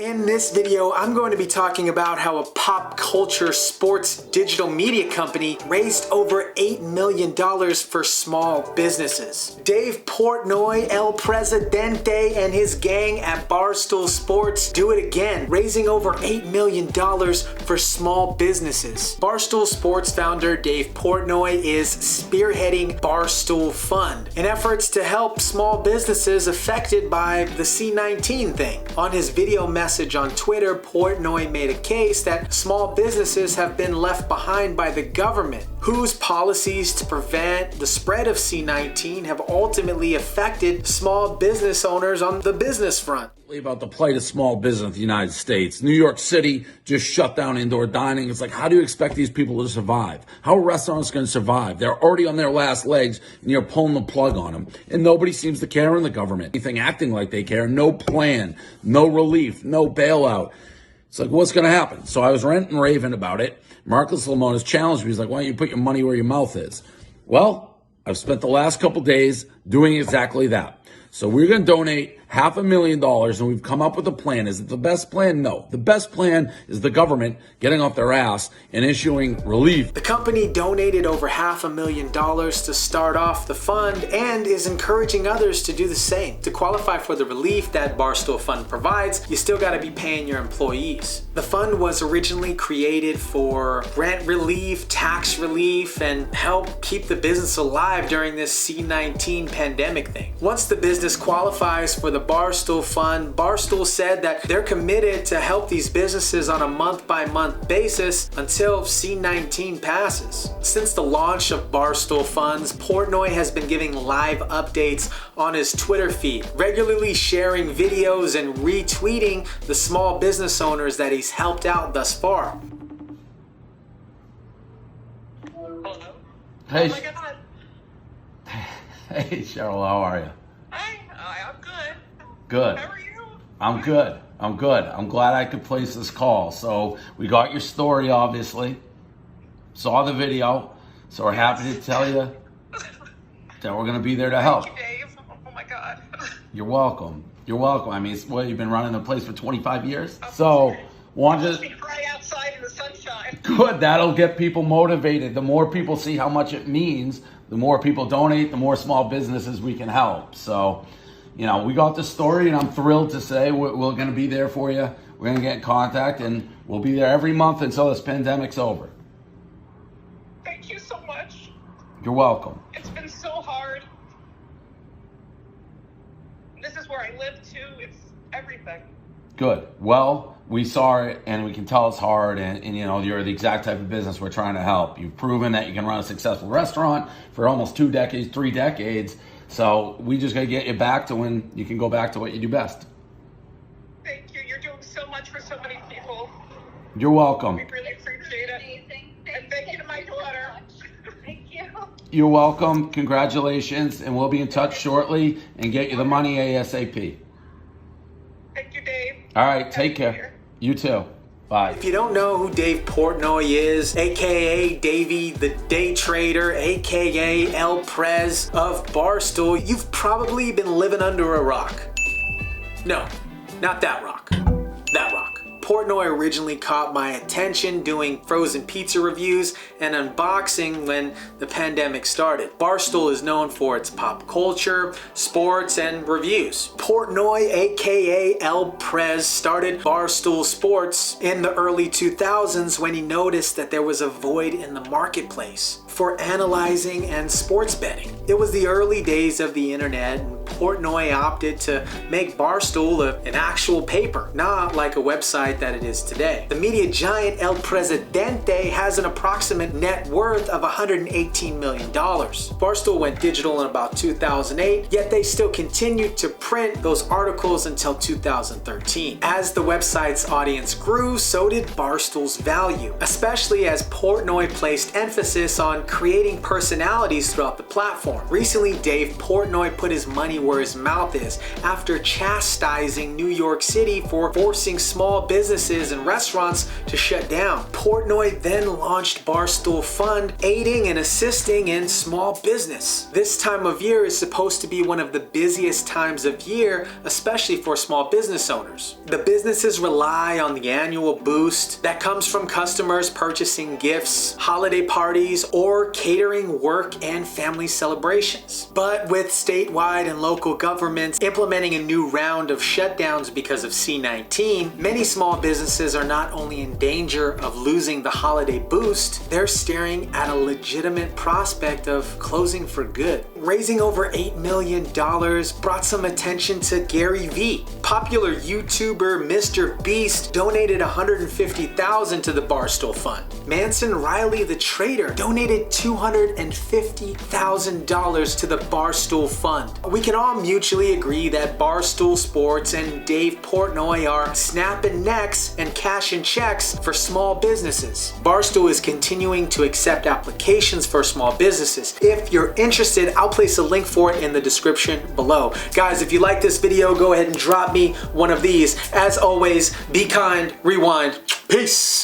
In this video, I'm going to be talking about how a pop culture sports digital media company raised over $8 million for small businesses. Dave Portnoy, El Presidente, and his gang at Barstool Sports do it again, raising over $8 million for small businesses. Barstool Sports founder Dave Portnoy is spearheading Barstool Fund, in efforts to help small businesses affected by the C-19 thing. On his video message on Twitter, Portnoy made a case that small businesses have been left behind by the government, whose policies to prevent the spread of C-19 have ultimately affected small business owners on the business front. About the plight of small business in the United States. New York City just shut down indoor dining. It's like, how do you expect these people to survive? How are restaurants going to survive? They're already on their last legs and you're pulling the plug on them. And nobody seems to care in the government. Anything acting like they care. No plan, no relief, no bailout. It's like, what's going to happen? So I was ranting and raving about it. Marcus Lemonis challenged me. He's like, why don't you put your money where your mouth is? Well, I've spent the last couple days doing exactly that. So we're going to donate $500,000, and we've come up with a plan. Is it the best plan? No. The best plan is the government getting off their ass and issuing relief. The company donated over $500,000 to start off the fund and is encouraging others to do the same. To qualify for the relief that Barstool Fund provides, you still got to be paying your employees. The fund was originally created for rent relief, tax relief, and help keep the business alive during this C-19 pandemic thing. Once the business qualifies for the Barstool Fund, Barstool said that they're committed to help these businesses on a month-by-month basis until C-19 passes. Since the launch of Barstool Funds, Portnoy has been giving live updates on his Twitter feed, regularly sharing videos and retweeting the small business owners that he's helped out thus far. Hello? Hey, Oh my God. hey, Cheryl, how are you? Hi, I'm good. Good. How are you? I'm good. I'm glad I could place this call. So we got your story, obviously. Saw the video. So we're happy to tell you that we're going to be there to help. Thank you, Dave. Oh my God. You're welcome. You're welcome. I mean, you've been running the place for 25 years. So wanted to... Right outside in the sunshine. Good. That'll get people motivated. The more people see how much it means, the more people donate, the more small businesses we can help. So, you know, we got the story, and I'm thrilled to say we're going to be there for you. We're going to get in contact, and we'll be there every month until this pandemic's over. Thank you so much. You're welcome. It's been so hard. This is where I live too. It's everything. Good. Well, we saw it, and we can tell it's hard, and you know, you're the exact type of business we're trying to help. You've proven that you can run a successful restaurant for almost 2 decades, 3 decades. So we just got to get you back to when you can go back to what you do best. Thank you. You're doing so much for so many people. You're welcome. We really appreciate it. And thank you to my daughter. Thank you. You're welcome. Congratulations. And we'll be in touch shortly and get you the money ASAP. Thank you, Dave. All right. Take care. You too. Bye. If you don't know who Dave Portnoy is, aka Davey the Day Trader, aka El Prez of Barstool, you've probably been living under a rock. No, not that rock. That rock. Portnoy originally caught my attention doing frozen pizza reviews and unboxing when the pandemic started. Barstool is known for its pop culture, sports, and reviews. Portnoy, aka El Prez, started Barstool Sports in the early 2000s when he noticed that there was a void in the marketplace for analyzing and sports betting. It was the early days of the internet, and Portnoy opted to make Barstool an actual paper, not like a website that it is today. The media giant El Presidente has an approximate net worth of $118 million. Barstool went digital in about 2008, yet they still continued to print those articles until 2013. As the website's audience grew, so did Barstool's value, especially as Portnoy placed emphasis on creating personalities throughout the platform. Recently, Dave Portnoy put his money where his mouth is after chastising New York City for forcing small businesses businesses and restaurants to shut down. Portnoy then launched Barstool Fund, aiding and assisting in small business. This time of year is supposed to be one of the busiest times of year, especially for small business owners. The businesses rely on the annual boost that comes from customers purchasing gifts, holiday parties, or catering work and family celebrations. But with statewide and local governments implementing a new round of shutdowns because of C-19, many small businesses are not only in danger of losing the holiday boost, they're staring at a legitimate prospect of closing for good. Raising over $8 million brought some attention to Gary Vee. Popular YouTuber Mr. Beast donated $150,000 to the Barstool Fund. Manson Riley the Trader donated $250,000 to the Barstool Fund. We can all mutually agree that Barstool Sports and Dave Portnoy are snapping necks and cashing checks for small businesses. Barstool is continuing to accept applications for small businesses. If you're interested, I'll place a link for it in the description below. Guys, if you like this video, go ahead and drop me one of these. As always, be kind, rewind, peace.